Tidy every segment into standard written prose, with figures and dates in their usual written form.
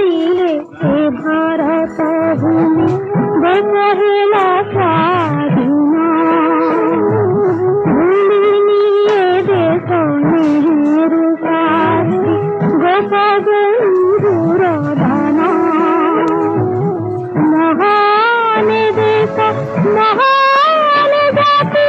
छाड़िले ए भारत भूमि बसहिला स्वाधीन भूलिनी ए देश मेरु साथी गोपबंधुर दान महान देश महान जाति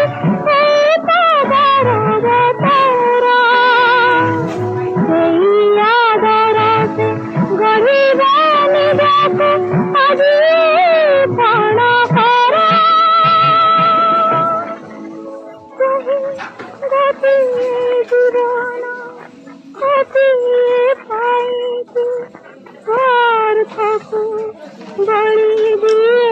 बड़ी दिए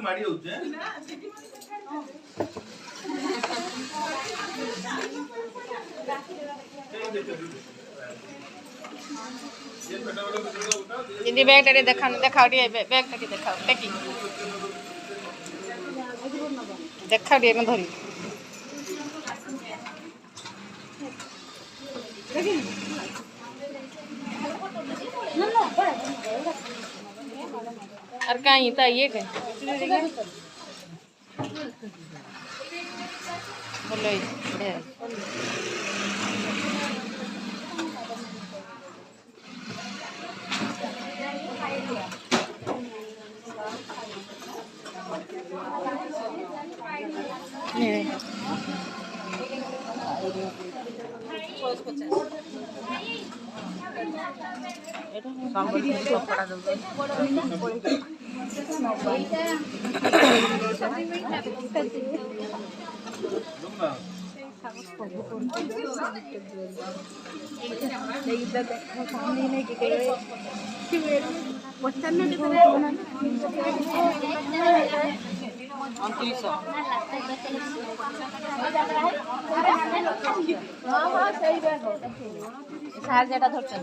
ಮಾಡಿ ಹೋಗುತ್ತೆ दीदी बैग टाटी देखाओ टे बैग टाटी देखाओ टेकी देखाओ टे न धरी और कहीं तो ये के बोलो सार जेटा धरछन